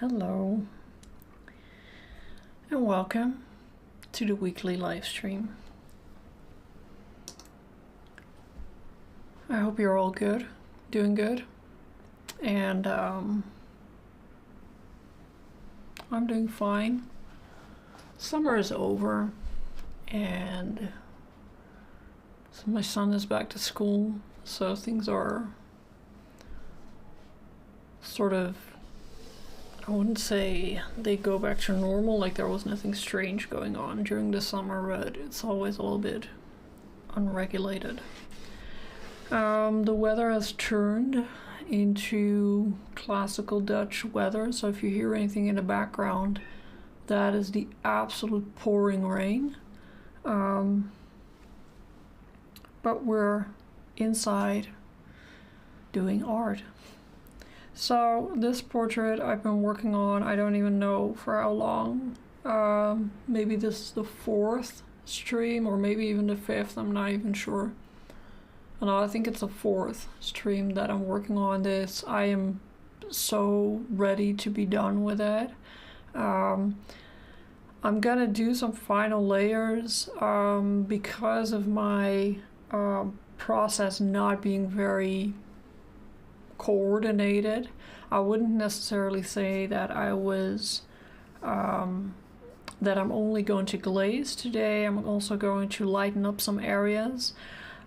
Hello, and welcome to the weekly live stream. I hope you're all good, doing good, and I'm doing fine. Summer is over, and so my son is back to school, so things are sort of, I wouldn't say they go back to normal, like there was nothing strange going on during the summer, but it's always a little bit unregulated. The weather has turned into classical Dutch weather, so if you hear anything in the background, that is the absolute pouring rain. But we're inside doing art. So this portrait I've been working on, I don't even know for how long. Maybe this is the 4th stream, or maybe even the 5th, I'm not even sure. No, I think it's the 4th stream that I'm working on this. I am so ready to be done with it. I'm gonna do some final layers because of my process not being very coordinated. I wouldn't necessarily say that I was that I'm only going to glaze today. I'm also going to lighten up some areas,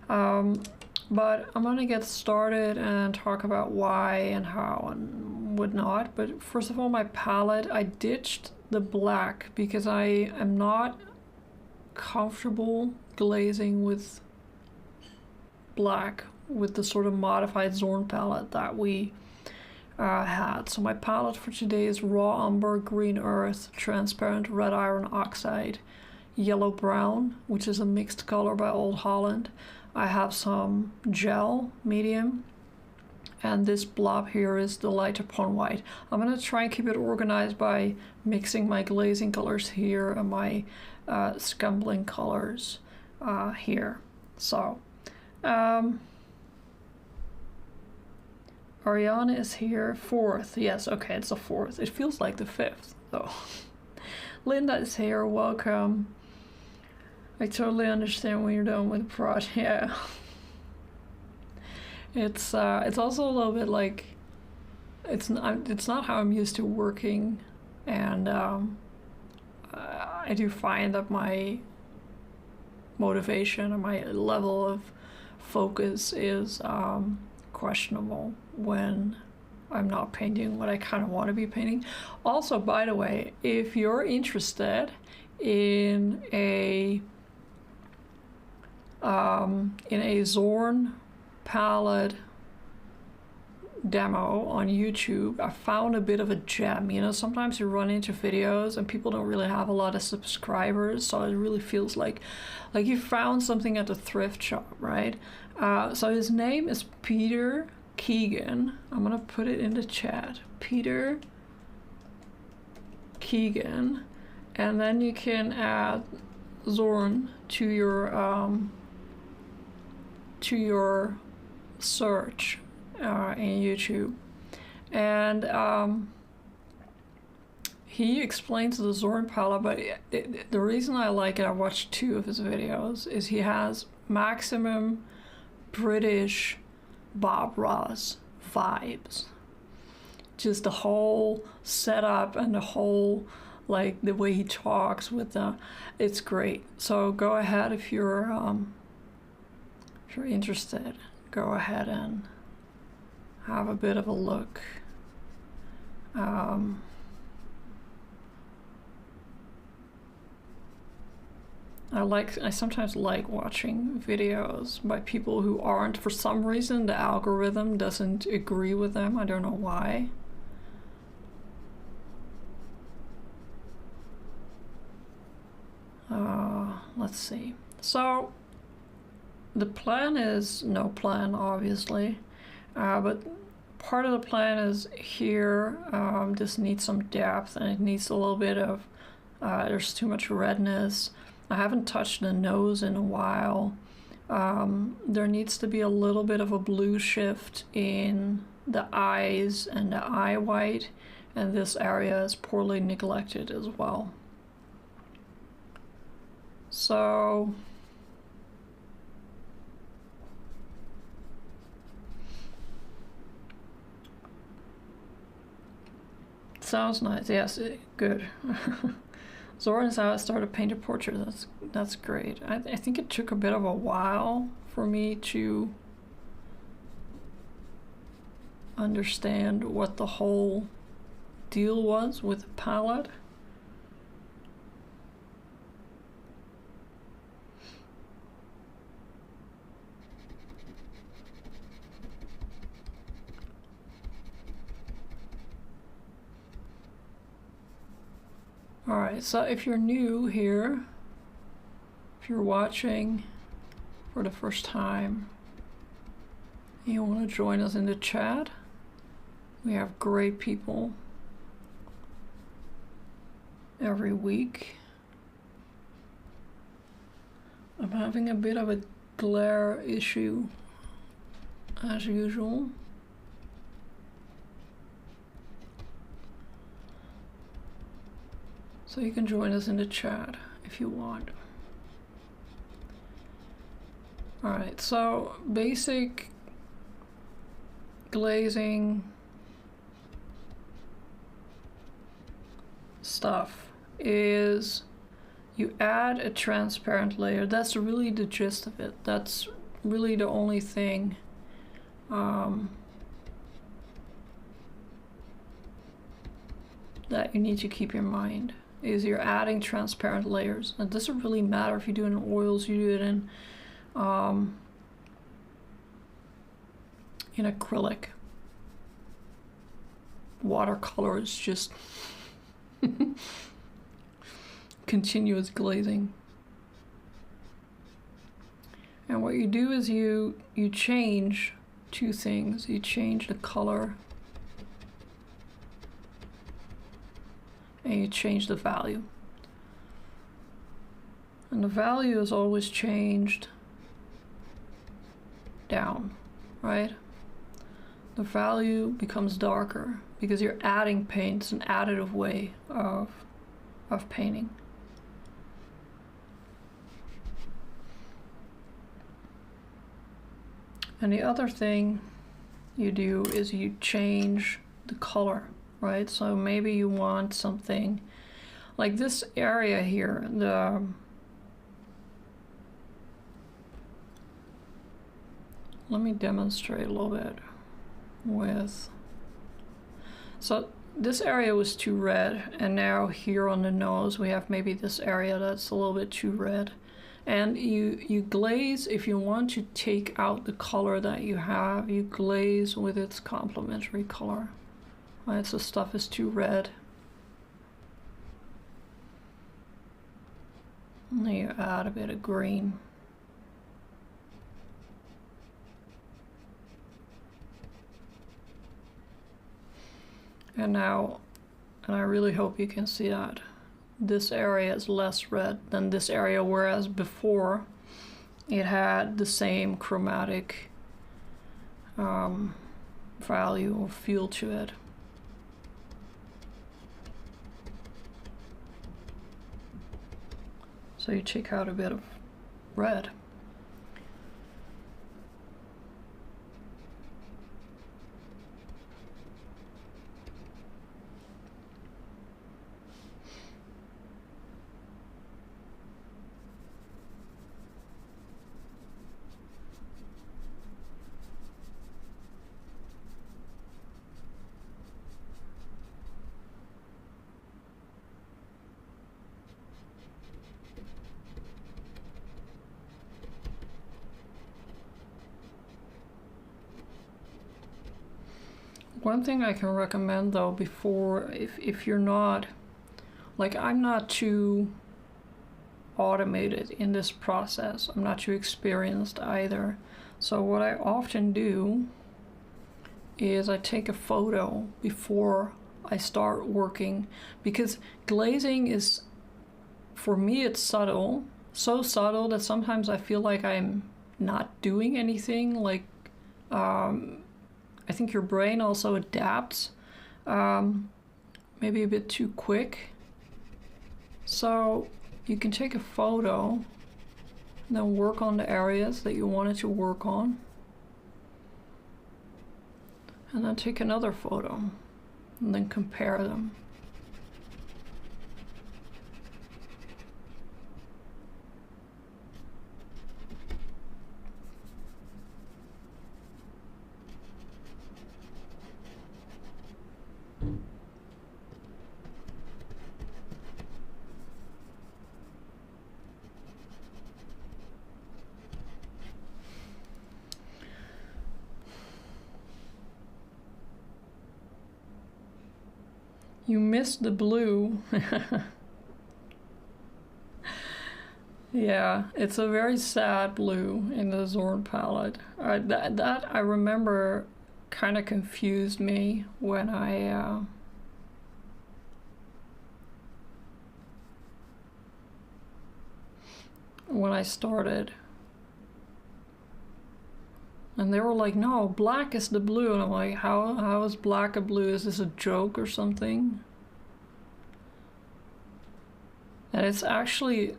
but I'm gonna get started and talk about why and how and whatnot. But first of all, my palette, I ditched the black because I am not comfortable glazing with black with the sort of modified Zorn palette that we had. So my palette for today is raw umber, green earth, transparent red iron oxide, yellow brown, which is a mixed color by Old Holland. I have some gel medium, and this blob here is the Lithopone white. I'm gonna try and keep it organized by mixing my glazing colors here and my scumbling colors here. So Ariana is here, 4th. Yes, okay, it's the 4th. It feels like the 5th, though. Linda is here, welcome. I totally understand when you're done with the project, yeah. It's also a little bit like, it's not how I'm used to working, and I do find that my motivation and my level of focus is questionable when I'm not painting what I kind of want to be painting. Also, by the way, if you're interested in a Zorn palette demo on YouTube, I found a bit of a gem. You know, sometimes you run into videos and people don't really have a lot of subscribers, so it really feels like you found something at the thrift shop, right? So his name is Peter Keegan. I'm gonna put it in the chat. Peter Keegan, and then you can add Zorn to your search in YouTube, and he explains the Zorn palette. But the reason I like it, I watched 2 of his videos, is he has maximum British Bob Ross vibes. Just the whole setup and the whole, like, the way he talks with it's great. So go ahead if you're interested. Go ahead and have a bit of a look. I sometimes like watching videos by people who aren't, for some reason the algorithm doesn't agree with them. I don't know why. Let's see. So the plan is no plan, obviously, but part of the plan is here. This needs some depth, and it needs a little bit of there's too much redness. I haven't touched the nose in a while. There needs to be a little bit of a blue shift in the eyes and the eye white, and this area is poorly neglected as well. So sounds nice. Yes, good. Zoran is how I started painting portraits. That's great. I think it took a bit of a while for me to understand what the whole deal was with the palette. Alright, so if you're new here, if you're watching for the first time, you want to join us in the chat, we have great people every week. I'm having a bit of a glare issue as usual. So you can join us in the chat if you want. Alright, so basic glazing stuff is you add a transparent layer. That's really the gist of it. That's really the only thing that you need to keep in mind, is you're adding transparent layers. It doesn't really matter if you do it in oils, you do it in acrylic. Watercolor is just continuous glazing. And what you do is you change two things. You change the color and you change the value. And the value is always changed down, right? The value becomes darker because you're adding paint. It's an additive way of painting. And the other thing you do is you change the color, right? So maybe you want something like this area here, let me demonstrate a little bit with, so this area was too red, and now here on the nose we have maybe this area that's a little bit too red. And you glaze, if you want to take out the color that you have, you glaze with its complementary color. Right, so stuff is too red. And then you add a bit of green. And now, and I really hope you can see that, this area is less red than this area, whereas before it had the same chromatic value or feel to it. So you take out a bit of red. One thing I can recommend though, before, if you're not, like I'm not too automated in this process, I'm not too experienced either. So what I often do is I take a photo before I start working, because glazing is, for me it's subtle, so subtle that sometimes I feel like I'm not doing anything. Like I think your brain also adapts maybe a bit too quick. So you can take a photo and then work on the areas that you wanted to work on. And then take another photo and then compare them. You missed the blue. Yeah, it's a very sad blue in the Zorn palette. That I remember kind of confused me when I started. And they were like, no, black is the blue. And I'm like, how is black a blue? Is this a joke or something? And it's actually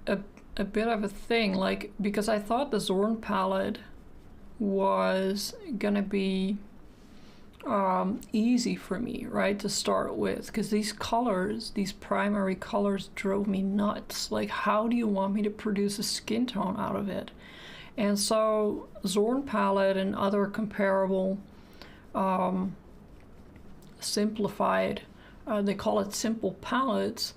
a bit of a thing, like, because I thought the Zorn palette was gonna be easy for me, right, to start with, because these colors, these primary colors, drove me nuts. Like, how do you want me to produce a skin tone out of it? And so Zorn palette and other comparable simplified, they call it simple palettes,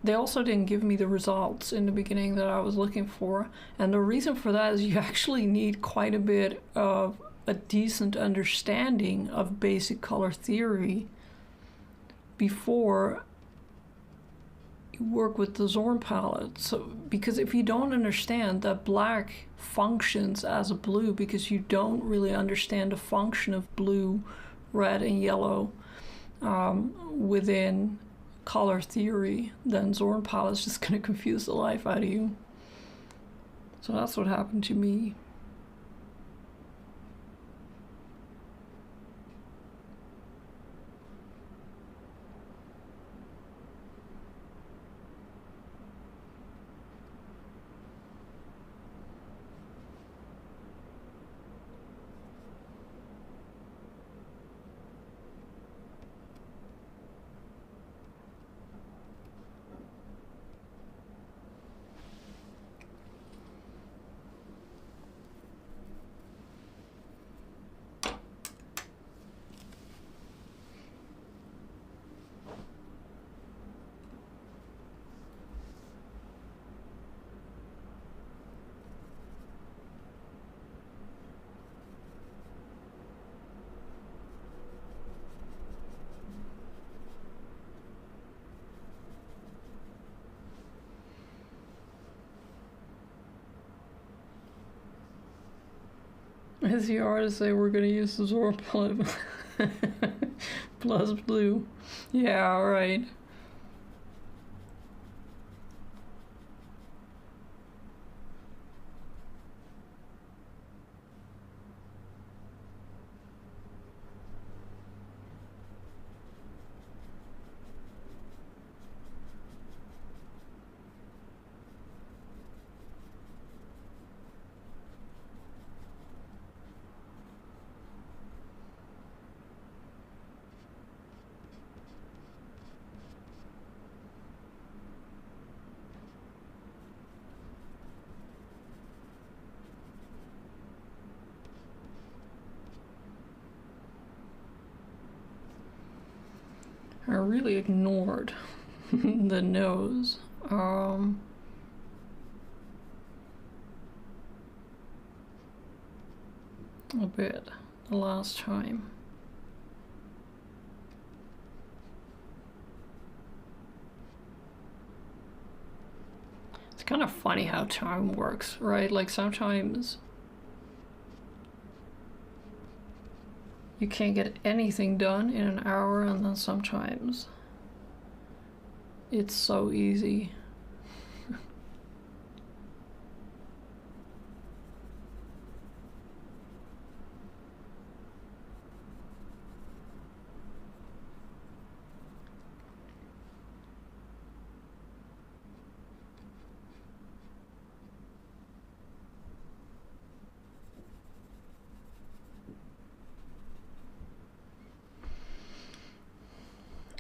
they also didn't give me the results in the beginning that I was looking for. And the reason for that is you actually need quite a bit of a decent understanding of basic color theory before you work with the Zorn palette. So, because if you don't understand that black functions as a blue, because you don't really understand the function of blue, red, and yellow within color theory, then Zorn palette is just going to confuse the life out of you. So that's what happened to me. As the artists say, we're going to use the Zorn palette plus blue. Yeah, right. I really ignored the nose. A bit the last time. It's kind of funny how time works, right? Like sometimes you can't get anything done in an hour, and then sometimes it's so easy.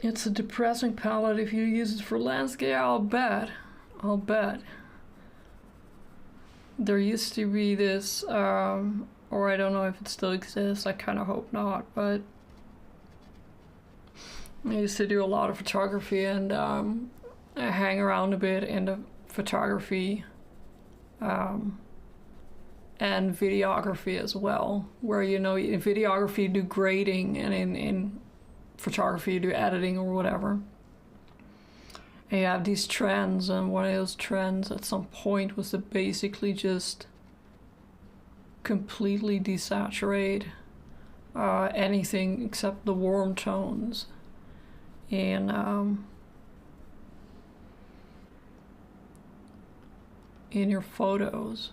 It's a depressing palette if you use it for landscape. I'll bet. There used to be this, or I don't know if it still exists, I kind of hope not, but I used to do a lot of photography, and I hang around a bit in the photography and videography as well, where, you know, in videography you do grading, and in photography you do editing or whatever. And you have these trends, and one of those trends at some point was to basically just completely desaturate anything except the warm tones in your photos.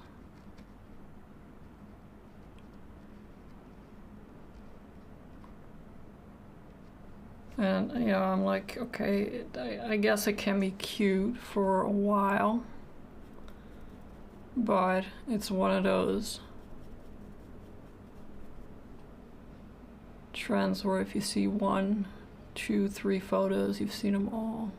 And, you know, I'm like, okay, I guess it can be cute for a while, but it's one of those trends where if you see 1, 2, 3 photos, you've seen them all.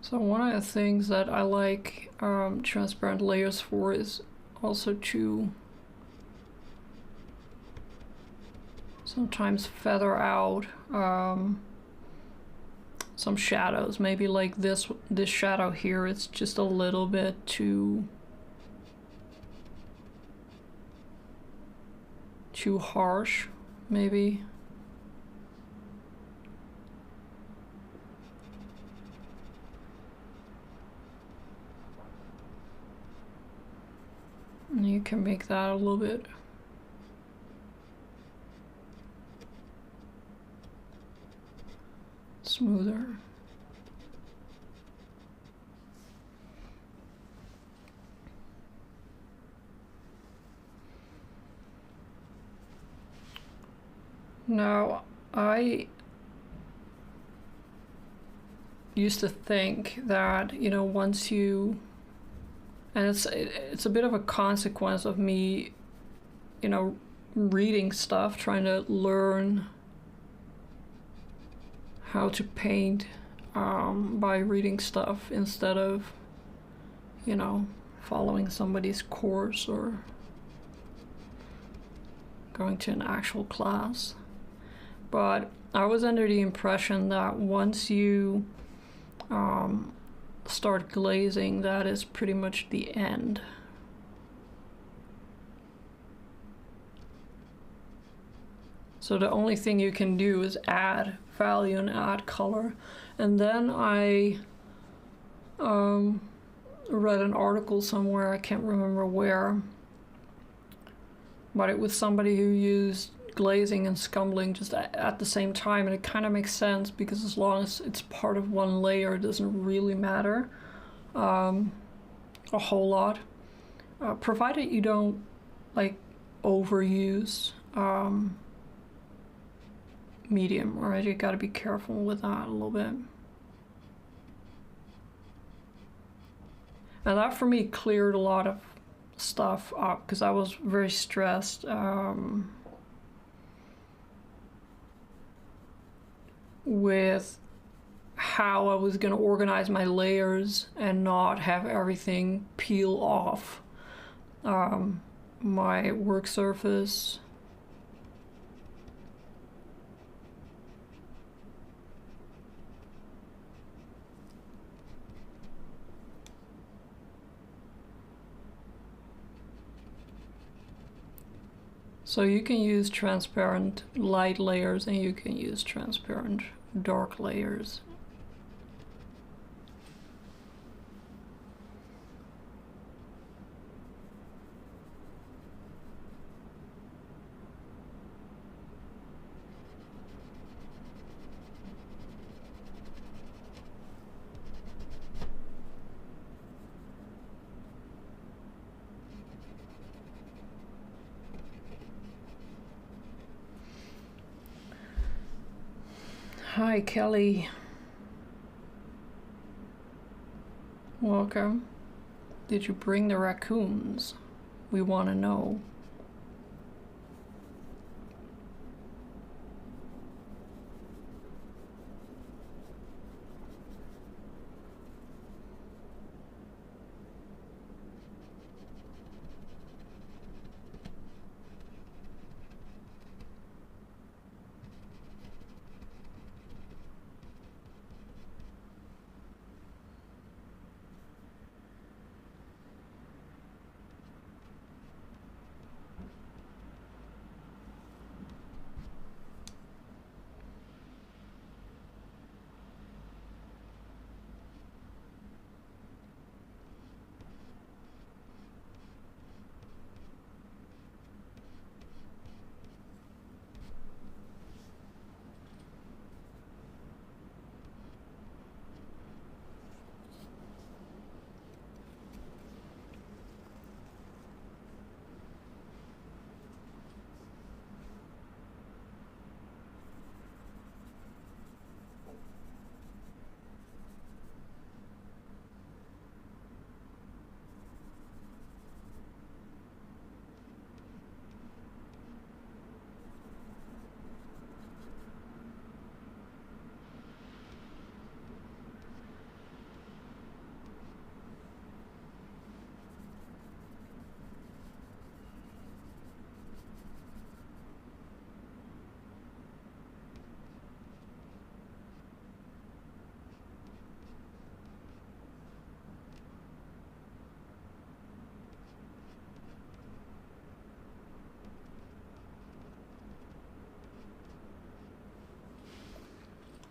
So one of the things that I like transparent layers for is also to sometimes feather out some shadows. Maybe like this shadow here, it's just a little bit too harsh, maybe. And you can make that a little bit smoother. Now, I used to think that, you know, once you, and it's a bit of a consequence of me, you know, reading stuff, trying to learn how to paint by reading stuff instead of, you know, following somebody's course or going to an actual class. But I was under the impression that once you start glazing, that is pretty much the end. So the only thing you can do is add value and add color. And then I read an article somewhere, I can't remember where, but it was somebody who used glazing and scumbling just at the same time, and it kind of makes sense, because as long as it's part of one layer, it doesn't really matter a whole lot, provided you don't like overuse medium, right? You got to be careful with that a little bit. And that for me cleared a lot of stuff up, because I was very stressed with how I was going to organize my layers and not have everything peel off my work surface. So you can use transparent light layers and you can use transparent dark layers. Hi, Kelly. Welcome. Did you bring the raccoons? We want to know.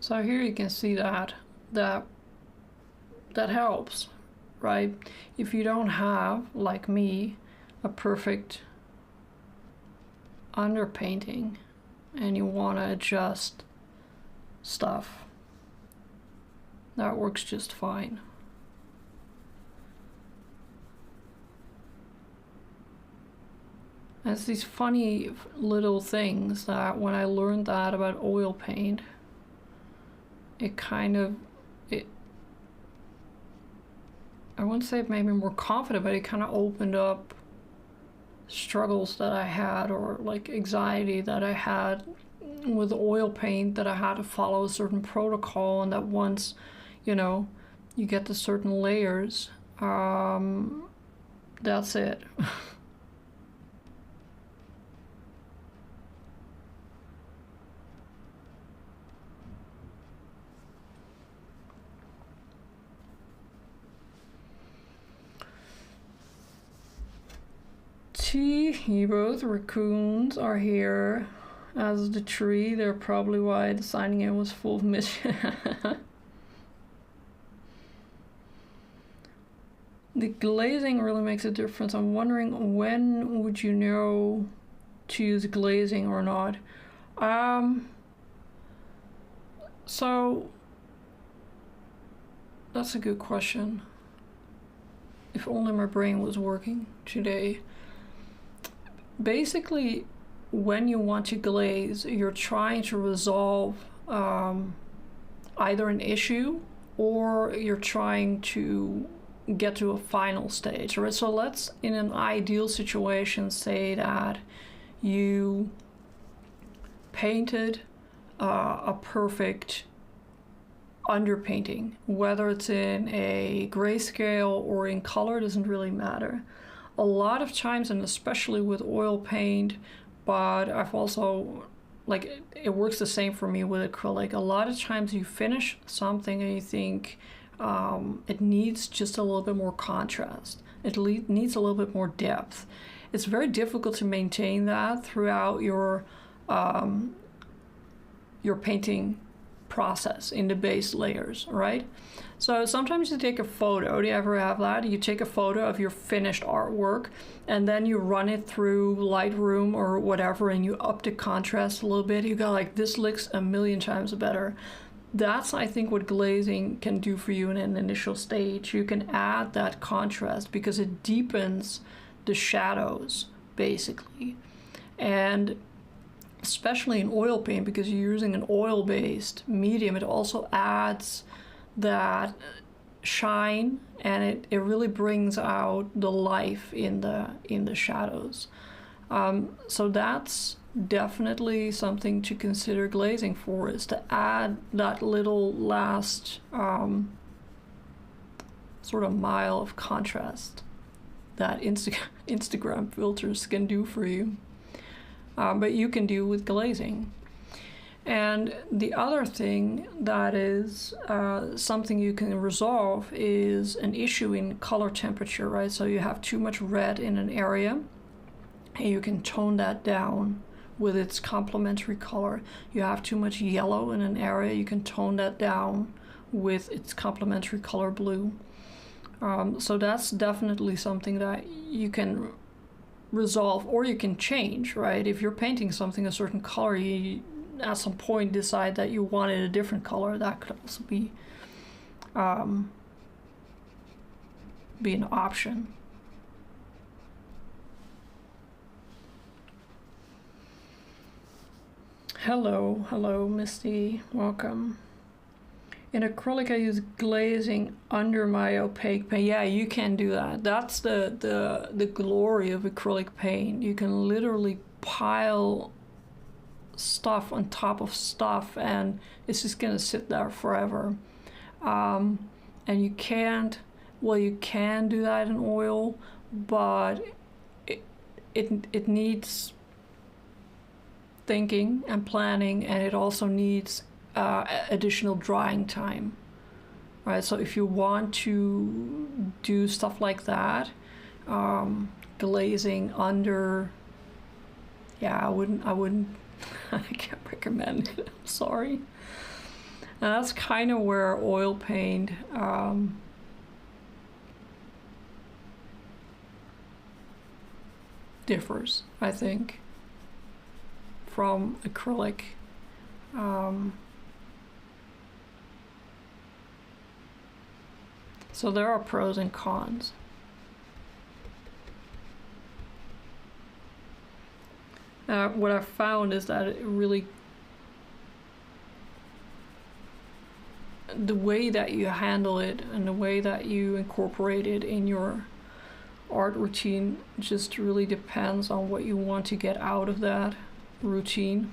So here you can see that helps, right? If you don't have, like me, a perfect underpainting and you want to adjust stuff, that works just fine. And it's these funny little things that when I learned that about oil paint, I wouldn't say it made me more confident, but it kind of opened up struggles that I had, or like anxiety that I had with oil paint, that I had to follow a certain protocol, and that once, you get to certain layers, that's it. Both raccoons are here, as the tree. They're probably why the signing in was full of mischief. The glazing really makes a difference. I'm wondering, when would you know to use glazing or not? So that's a good question. If only my brain was working today. Basically, when you want to glaze, you're trying to resolve either an issue, or you're trying to get to a final stage, right? So let's, in an ideal situation, say that you painted a perfect underpainting, whether it's in a grayscale or in color, doesn't really matter. A lot of times, and especially with oil paint, but I've also, like, it works the same for me with acrylic. A lot of times you finish something and you think it needs just a little bit more contrast. It needs a little bit more depth. It's very difficult to maintain that throughout your painting process in the base layers, right? So sometimes you take a photo. Do you ever have that? You take a photo of your finished artwork and then you run it through Lightroom or whatever, and you up the contrast a little bit. You go like, this looks a million times better. That's, I think, what glazing can do for you in an initial stage. You can add that contrast because it deepens the shadows, basically. And especially in oil paint, because you're using an oil-based medium, it also adds that shine, and it really brings out the life in the shadows. So that's definitely something to consider glazing for, is to add that little last sort of mile of contrast that Instagram filters can do for you, but you can do with glazing. And the other thing that is something you can resolve is an issue in color temperature, right? So you have too much red in an area, and you can tone that down with its complementary color. You have too much yellow in an area, you can tone that down with its complementary color blue. So that's definitely something that you can resolve, or you can change, right? If you're painting something a certain color, you at some point decide that you wanted a different color, that could also be an option. Hello, Misty, welcome. In acrylic, I use glazing under my opaque paint. Yeah, you can do that. That's the glory of acrylic paint. You can literally pile stuff on top of stuff, and it's just gonna sit there forever. And you can do that in oil, but it needs thinking and planning, and it also needs additional drying time, right? So if you want to do stuff like that, glazing under, I wouldn't I can't recommend it, I'm sorry. And that's kind of where oil paint differs, I think, from acrylic. So there are pros and cons. What I've found is that it really, the way that you handle it and the way that you incorporate it in your art routine just really depends on what you want to get out of that routine.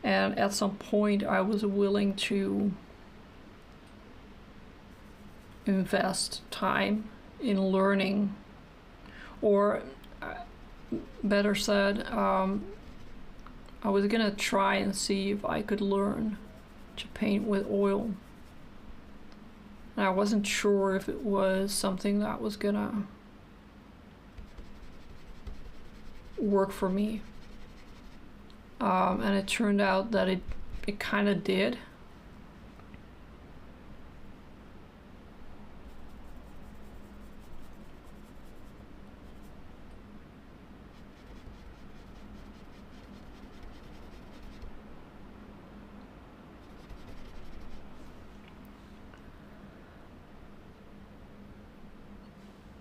And at some point I was willing to invest time in learning, or better said, I was gonna try and see if I could learn to paint with oil. And I wasn't sure if it was something that was gonna work for me. And it turned out that it kind of did.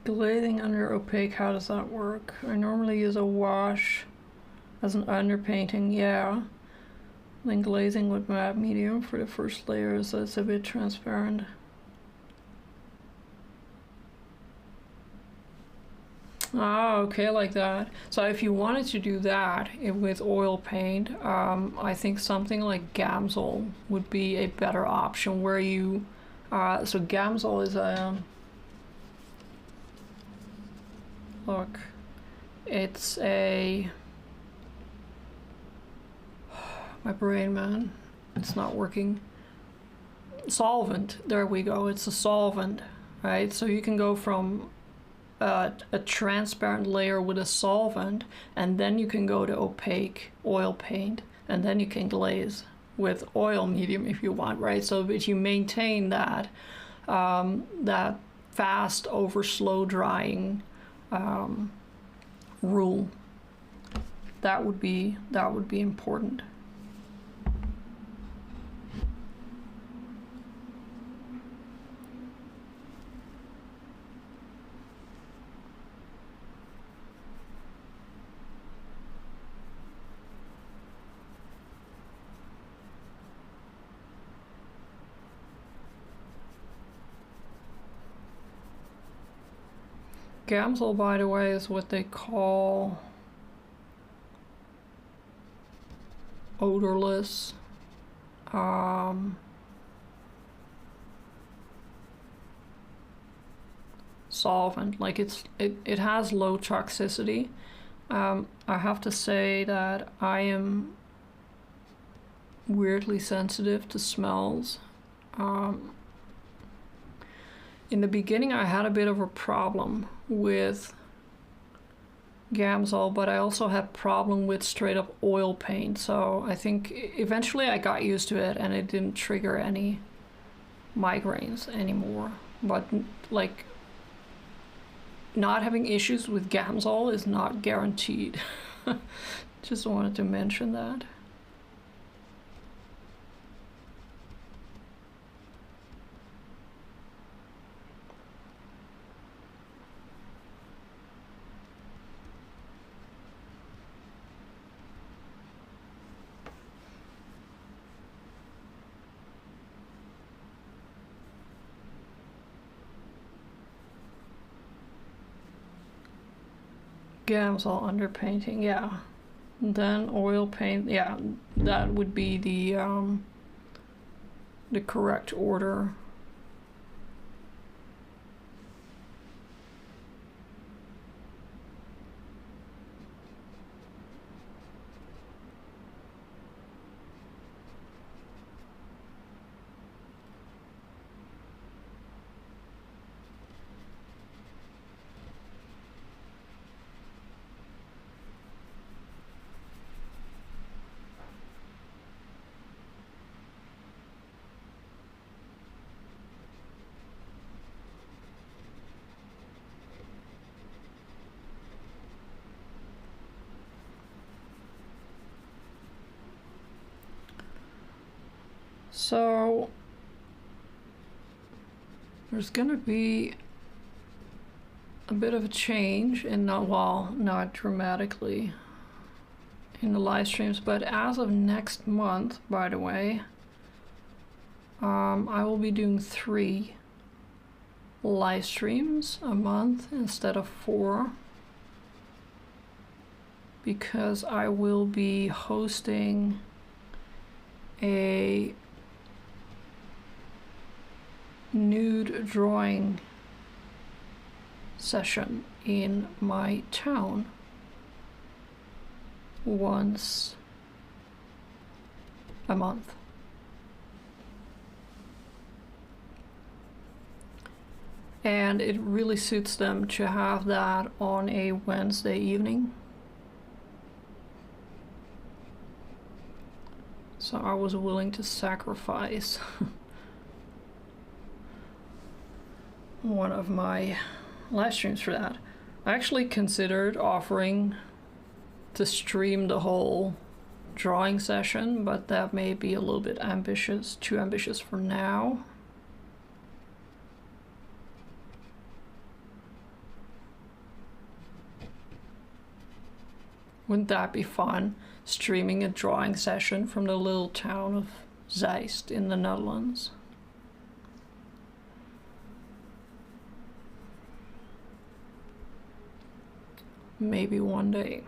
Glazing under opaque, how does that work? I normally use a wash as an underpainting, yeah. Then glazing with matte medium for the first layer so it's a bit transparent. Ah, okay, like that. So if you wanted to do that with oil paint, I think something like Gamsol would be a better option, where you, so Gamsol is a, look, it's a, my brain, man, it's not working. Solvent, there we go, it's a solvent, right? So you can go from a transparent layer with a solvent, and then you can go to opaque oil paint, and then you can glaze with oil medium if you want, right? So if you maintain that, that fast over slow drying rule, that would be important. Gamsol, by the way, is what they call odorless. Solvent. Like it has low toxicity. I have to say that I am weirdly sensitive to smells. In the beginning, I had a bit of a problem with Gamsol, but I also had a problem with straight up oil paint. So I think eventually I got used to it and it didn't trigger any migraines anymore. But like, not having issues with Gamsol is not guaranteed. Just wanted to mention that. Gamsol underpainting, yeah. And then oil paint, yeah, that would be the correct order. So there's gonna be a bit of a change in not dramatically in the live streams, but as of next month, by the way, I will be doing 3 live streams a month instead of 4, because I will be hosting a nude drawing session in my town once a month. And it really suits them to have that on a Wednesday evening. So I was willing to sacrifice one of my live streams for that. I actually considered offering to stream the whole drawing session, but that may be a little bit ambitious, too ambitious for now. Wouldn't that be fun? Streaming a drawing session from the little town of Zeist in the Netherlands. Maybe one day.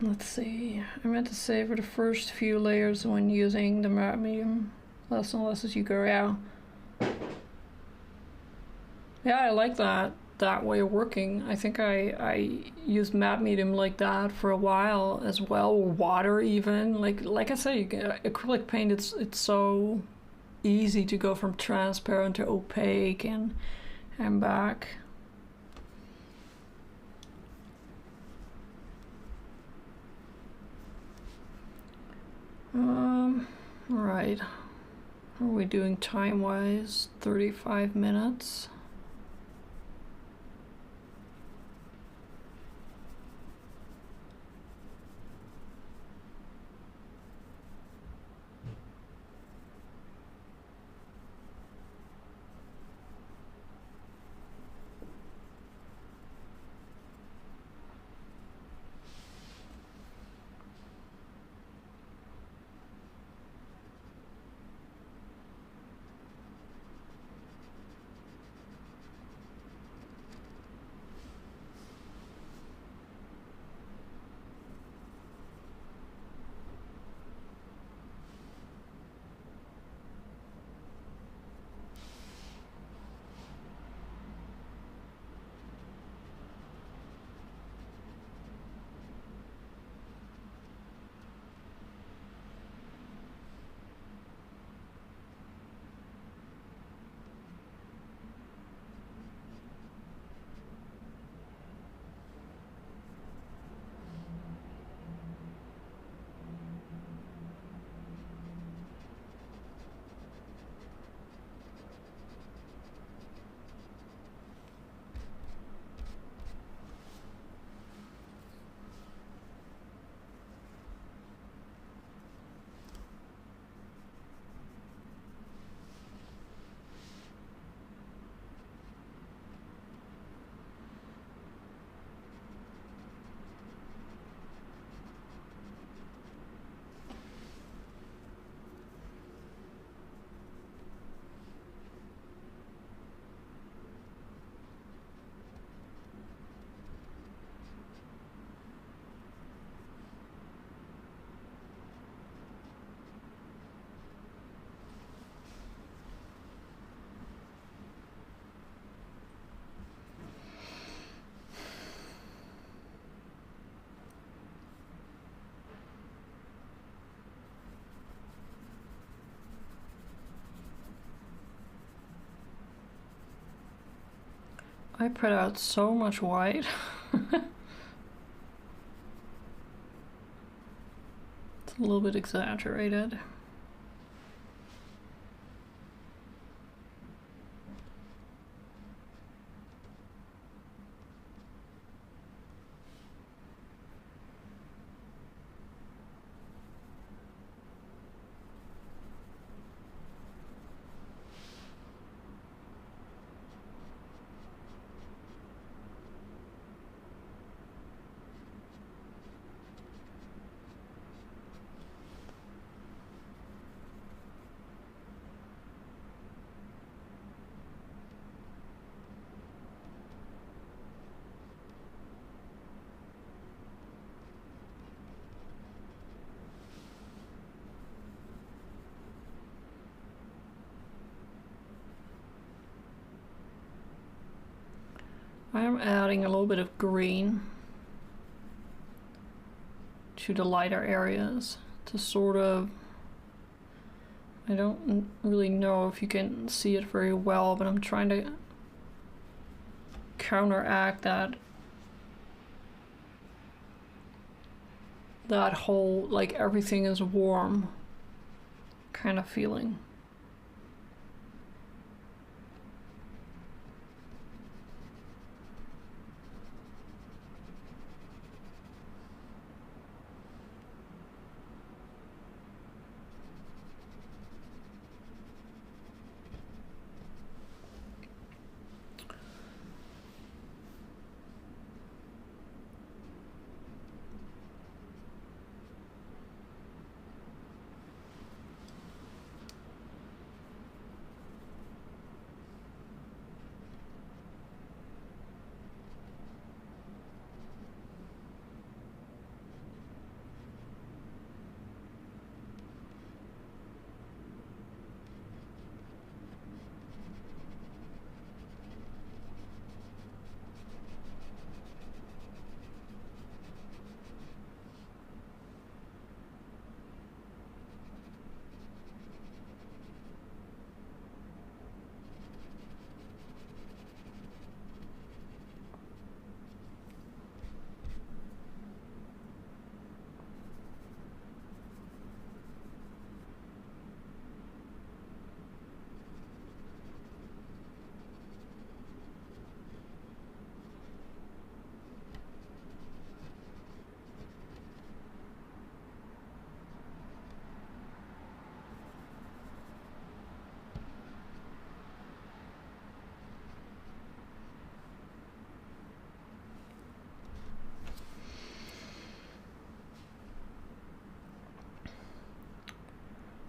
Let's see. I meant to say for the first few layers when using the matte medium, less and less as you go. Yeah, I like that way of working. I think I used matte medium like that for a while as well, or water even. Like I say, you get acrylic paint. It's so easy to go from transparent to opaque and back. Right. How are we doing time-wise? 35 minutes. I put out so much white. It's a little bit exaggerated. I'm adding a little bit of green to the lighter areas to sort of, I don't really know if you can see it very well, but I'm trying to counteract that whole, like everything is warm kind of feeling.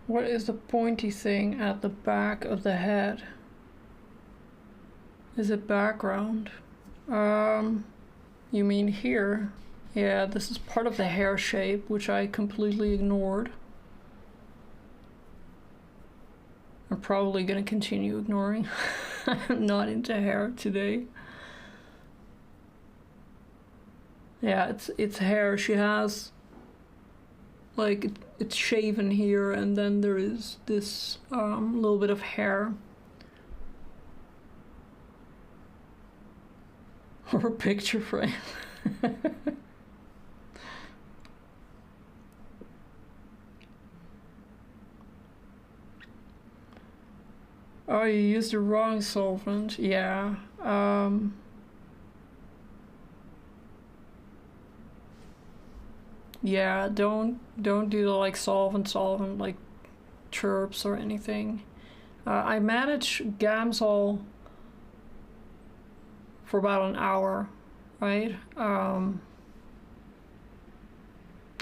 What is the pointy thing at the back of the head? Is it background? You mean here? Yeah, this is part of the hair shape, which I completely ignored. I'm probably gonna continue ignoring. I'm not into hair today. Yeah, it's hair. She has, like, it's shaven here, and then there is this little bit of hair. Or a picture frame. Oh, you used the wrong solvent. Yeah. Yeah, don't do the like solvent like chirps or anything. I managed Gamsol for about an hour, right?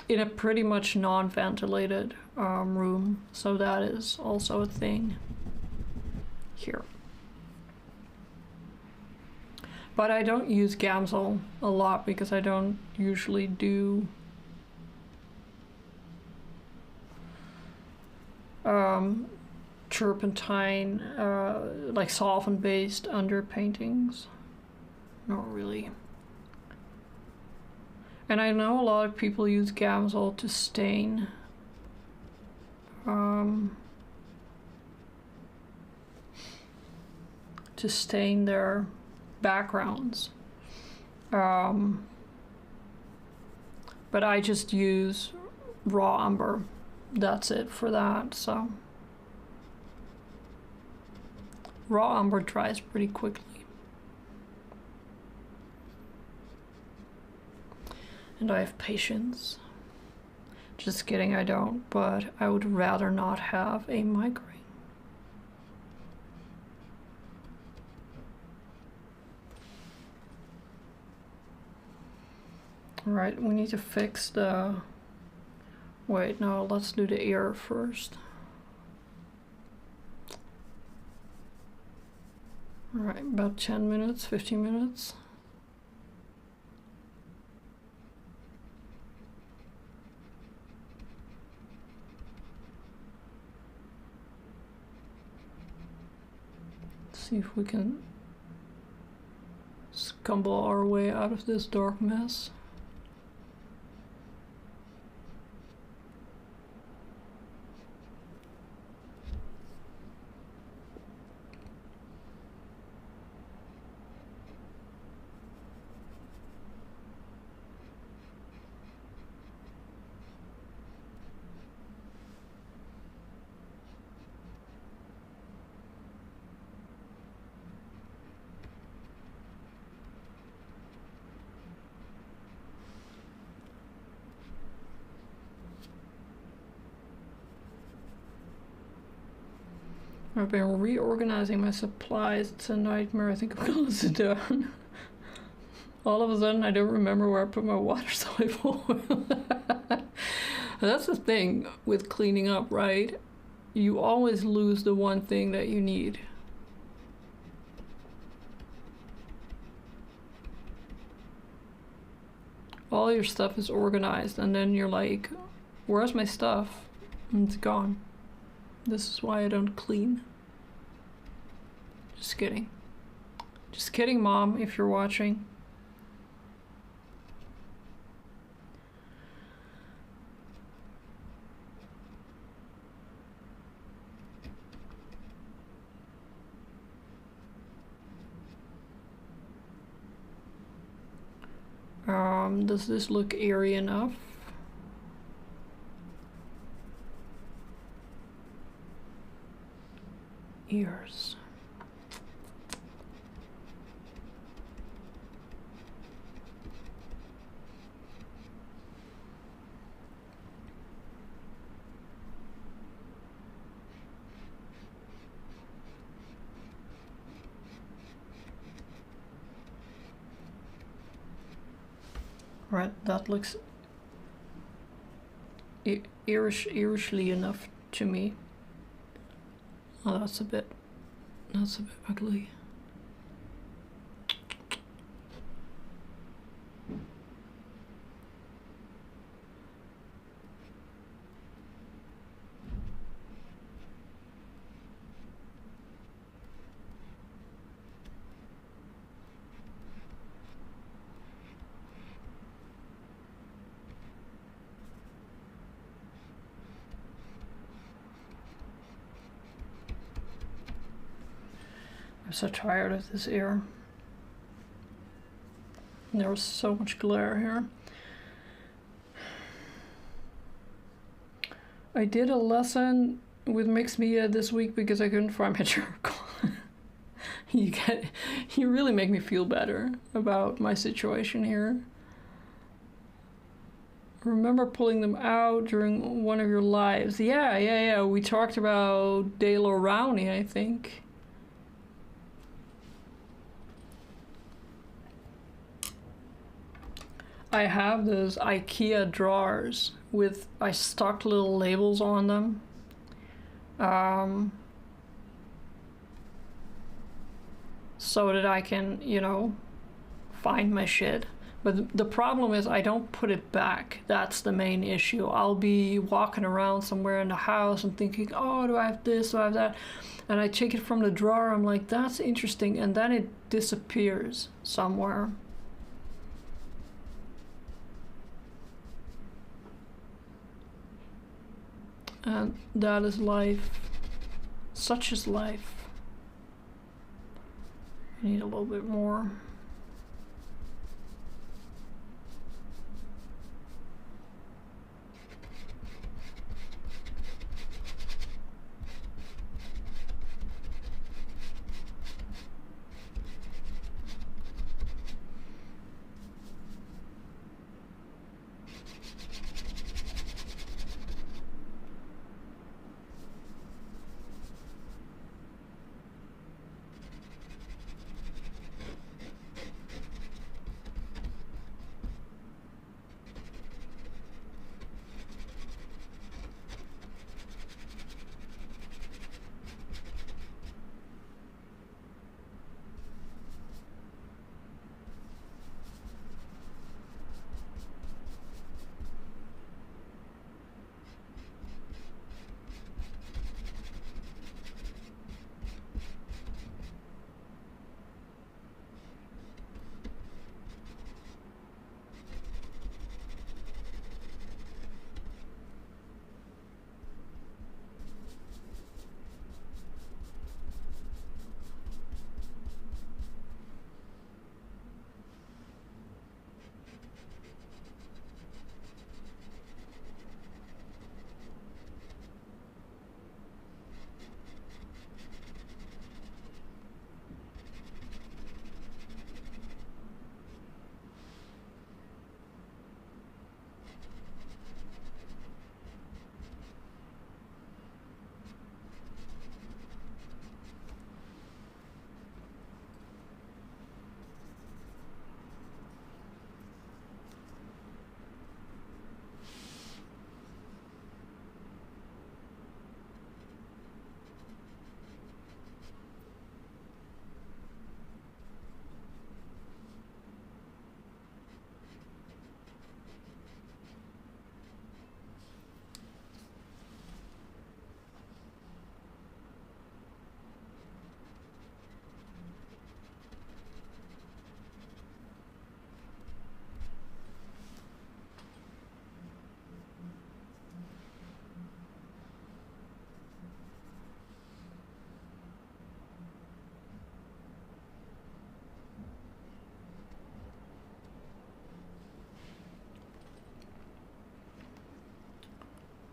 In a pretty much non-ventilated room, so that is also a thing here. But I don't use Gamsol a lot because I don't usually do turpentine, like solvent-based underpaintings. Not really. And I know a lot of people use Gamsol to stain. To stain their backgrounds. But I just use raw umber. That's it for that. So raw umber dries pretty quickly. And I have patience. Just kidding, I don't, but I would rather not have a migraine. Alright, we need to fix the... Wait, no, let's do the ear first. Alright, about 10 minutes, 15 minutes. See if we can scumble our way out of this dark mess. I've been reorganizing my supplies. It's a nightmare. I think I'm gonna sit down. All of a sudden, I don't remember where I put my water soluble oil. That's the thing with cleaning up, right? You always lose the one thing that you need. All your stuff is organized, and then you're like, where's my stuff? And it's gone. This is why I don't clean. Just kidding. Just kidding, Mom, if you're watching. Does this look eerie enough? Ears. Right, that looks irishly enough to me. Oh, that's a bit ugly. I'm so tired of this ear. There was so much glare here. I did a lesson with mixed media this week because I couldn't find my charcoal. You really make me feel better about my situation here. Remember pulling them out during one of your lives. Yeah. We talked about Dale O'Rowney, I think. I have those IKEA drawers with, I stuck little labels on them. So that I can, you know, find my shit. But the problem is I don't put it back. That's the main issue. I'll be walking around somewhere in the house and thinking, oh, do I have this, do I have that? And I take it from the drawer, I'm like, that's interesting, and then it disappears somewhere. And that is life. Such is life. Need a little bit more.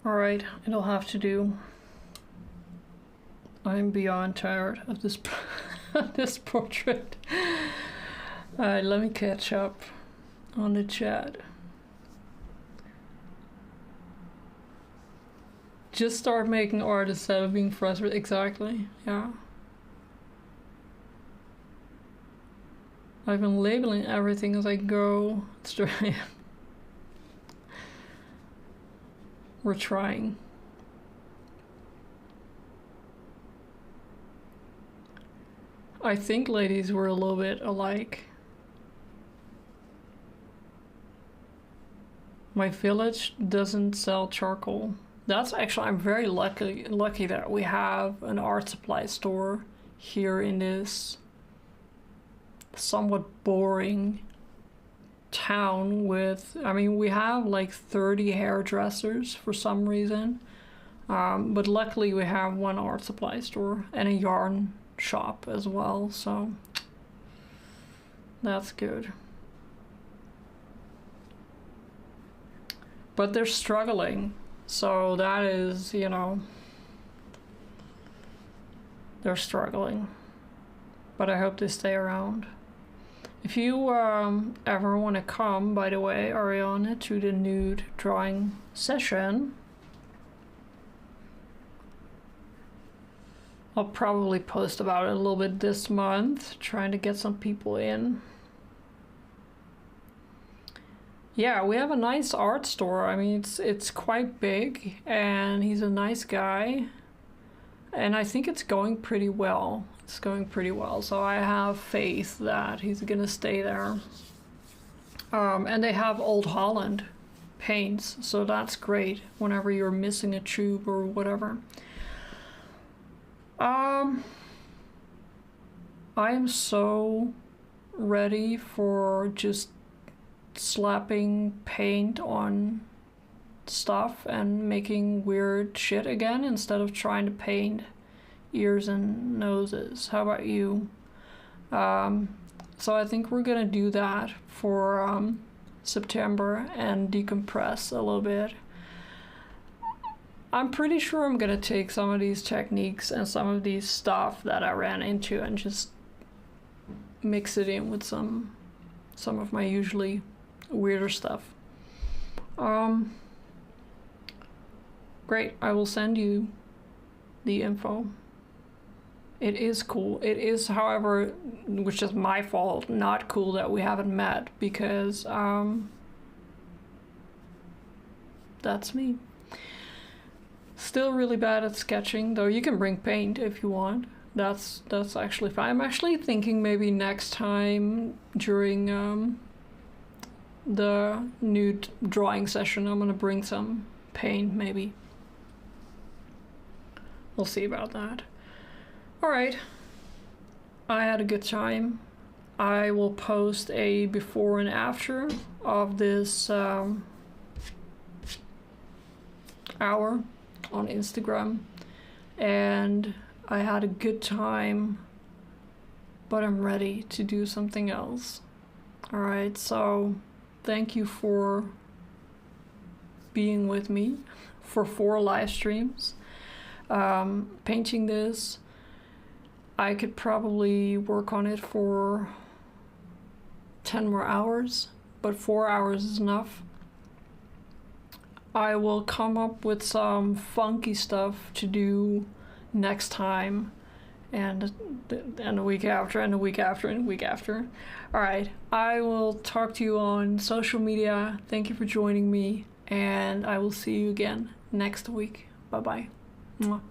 Alright, it'll have to do. I'm beyond tired of this this portrait. Alright, let me catch up on the chat. Just start making art instead of being frustrated. Exactly, yeah. I've been labeling everything as I go. We're trying. I think, ladies, we're a little bit alike. My village doesn't sell charcoal. That's actually, I'm very lucky that we have an art supply store here in this somewhat boring town with, I mean, we have like 30 hairdressers for some reason, but luckily we have one art supply store and a yarn shop as well, so that's good. But they're struggling, so that is, you know, they're struggling, but I hope they stay around. If you ever want to come, by the way, Ariana, to the nude drawing session, I'll probably post about it a little bit this month, trying to get some people in. Yeah, we have a nice art store. I mean, it's quite big, and he's a nice guy, and I think it's going pretty well. It's going pretty well, so I have faith that he's gonna stay there. And they have Old Holland paints, so that's great whenever you're missing a tube or whatever. I am so ready for just slapping paint on stuff and making weird shit again instead of trying to paint ears and noses. How about you? So I think we're gonna do that for September and decompress a little bit. I'm pretty sure I'm gonna take some of these techniques and some of these stuff that I ran into and just mix it in with some of my usually weirder stuff. Great, I will send you the info. It is cool. It is, however, which is my fault, not cool that we haven't met, because that's me. Still really bad at sketching, though. You can bring paint if you want. That's actually fine. I'm actually thinking maybe next time during the new drawing session, I'm gonna bring some paint, maybe. We'll see about that. Alright, I had a good time. I will post a before and after of this hour on Instagram, and I had a good time, but I'm ready to do something else. Alright, so thank you for being with me for 4 live streams. Painting this, I could probably work on it for 10 more hours, but 4 hours is enough. I will come up with some funky stuff to do next time, and the week after, and the week after, and the week after. Alright, I will talk to you on social media. Thank you for joining me, and I will see you again next week. Bye bye. Mwah.